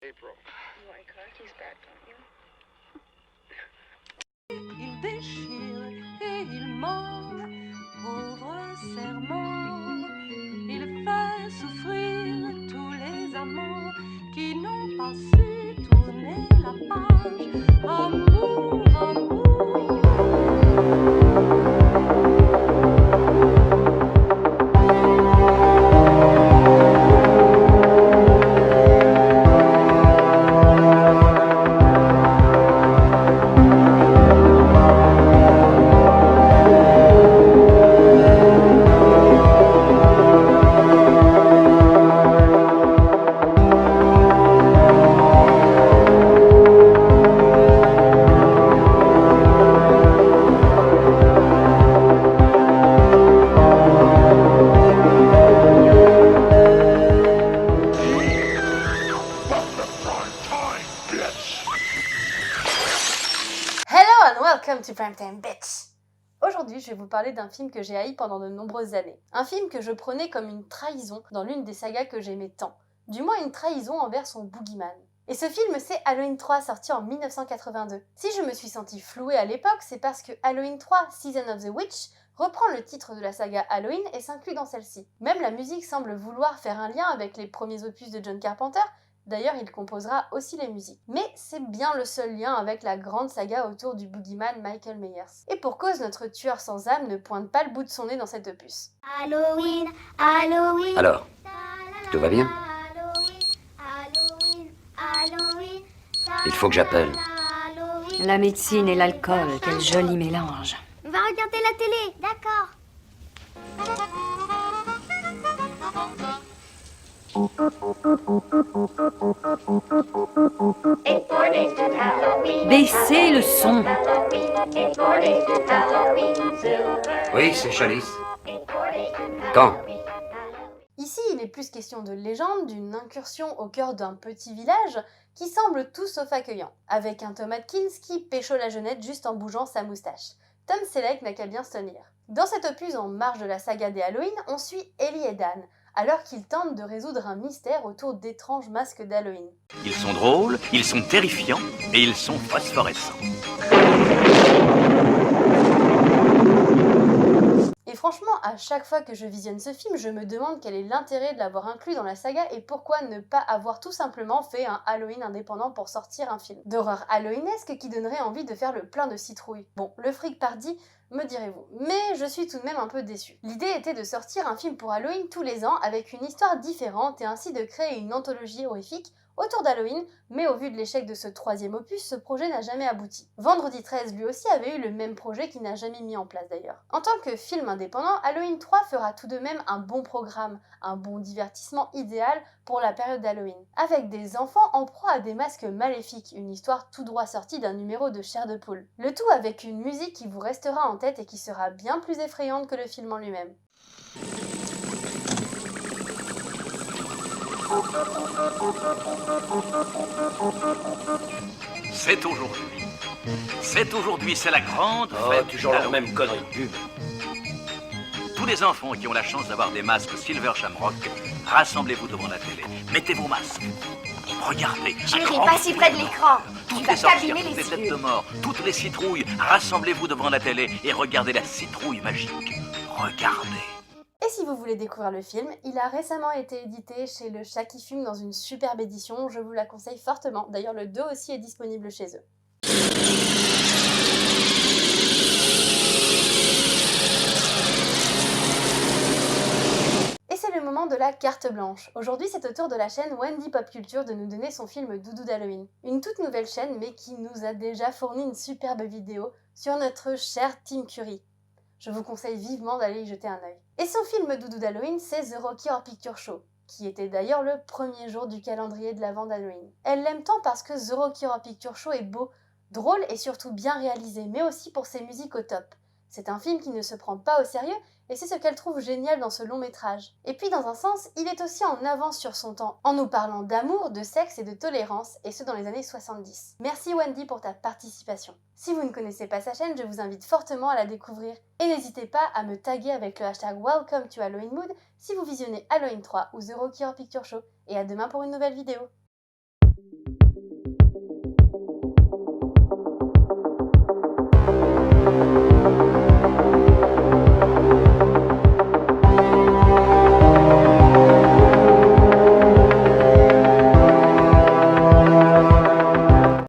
April. You like Rocky's bad, don't you? Il déchire et il ment, pauvre serment. Il fait souffrir tous les amants qui n'ont pas su tourner la page. Amour, amour. Welcome to Primetime Bitch! Aujourd'hui, je vais vous parler d'un film que j'ai haï pendant de nombreuses années. Un film que je prenais comme une trahison dans l'une des sagas que j'aimais tant. Du moins une trahison envers son boogeyman. Et ce film, c'est Halloween 3, sorti en 1982. Si je me suis sentie flouée à l'époque, c'est parce que Halloween 3, Season of the Witch, reprend le titre de la saga Halloween et s'inclut dans celle-ci. Même la musique semble vouloir faire un lien avec les premiers opus de John Carpenter. D'ailleurs, il composera aussi les musiques. Mais c'est bien le seul lien avec la grande saga autour du boogeyman Michael Myers. Et pour cause, notre tueur sans âme ne pointe pas le bout de son nez dans cet opus. Halloween, Halloween. Alors, tout va bien? Il faut que j'appelle. La médecine et l'alcool, quel joli mélange. On va regarder la télé, d'accord. Baissez le son. Oui, c'est Chalice. Quand? Ici, il est plus question de légende, d'une incursion au cœur d'un petit village qui semble tout sauf accueillant, avec un Tom Atkins qui pécho la jeunette juste en bougeant sa moustache. Tom Selleck n'a qu'à bien se tenir. Dans cet opus en marge de la saga des Halloween, on suit Ellie et Dan, alors qu'ils tentent de résoudre un mystère autour d'étranges masques d'Halloween. Ils sont drôles, ils sont terrifiants et ils sont phosphorescents. Et franchement, à chaque fois que je visionne ce film, je me demande quel est l'intérêt de l'avoir inclus dans la saga et pourquoi ne pas avoir tout simplement fait un Halloween indépendant pour sortir un film d'horreur halloweenesque qui donnerait envie de faire le plein de citrouilles. Bon, le fric pardi, me direz-vous, mais je suis tout de même un peu déçue. L'idée était de sortir un film pour Halloween tous les ans avec une histoire différente et ainsi de créer une anthologie horrifique autour d'Halloween, mais au vu de l'échec de ce troisième opus, ce projet n'a jamais abouti. Vendredi 13 lui aussi avait eu le même projet qu'il n'a jamais mis en place d'ailleurs. En tant que film indépendant, Halloween 3 fera tout de même un bon programme, un bon divertissement idéal pour la période d'Halloween. Avec des enfants en proie à des masques maléfiques, une histoire tout droit sortie d'un numéro de Chair de Poule. Le tout avec une musique qui vous restera en tête et qui sera bien plus effrayante que le film en lui-même. C'est aujourd'hui, c'est la grande fête. Toujours la même connerie de pub. Tous les enfants qui ont la chance d'avoir des masques Silver Shamrock, rassemblez-vous devant la télé. Mettez vos masques. Regardez. Chérie, pas si près de l'écran. Tu Toutes vas les sorcières, t'abîmer toutes les les têtes yeux. de mort, toutes les citrouilles, rassemblez-vous devant la télé et regardez la citrouille magique. Regardez. Et si vous voulez découvrir le film, il a récemment été édité chez Le Chat qui fume dans une superbe édition, je vous la conseille fortement. D'ailleurs, le 2 aussi est disponible chez eux. Et c'est le moment de la carte blanche. Aujourd'hui, c'est au tour de la chaîne Wendy Pop Culture de nous donner son film Doudou d'Halloween. Une toute nouvelle chaîne, mais qui nous a déjà fourni une superbe vidéo sur notre cher Tim Curry. Je vous conseille vivement d'aller y jeter un œil. Et son film Doudou d'Halloween, c'est The Rocky Horror Picture Show, qui était d'ailleurs le premier jour du calendrier de l'Avent d'Halloween. Elle l'aime tant parce que The Rocky Horror Picture Show est beau, drôle et surtout bien réalisé, mais aussi pour ses musiques au top. C'est un film qui ne se prend pas au sérieux, et c'est ce qu'elle trouve génial dans ce long métrage. Et puis dans un sens, il est aussi en avance sur son temps, en nous parlant d'amour, de sexe et de tolérance, et ce dans les années 70. Merci Wendy pour ta participation. Si vous ne connaissez pas sa chaîne, je vous invite fortement à la découvrir. Et n'hésitez pas à me taguer avec le hashtag Welcome to Halloween Mood si vous visionnez Halloween 3 ou The Rocky Horror Picture Show. Et à demain pour une nouvelle vidéo.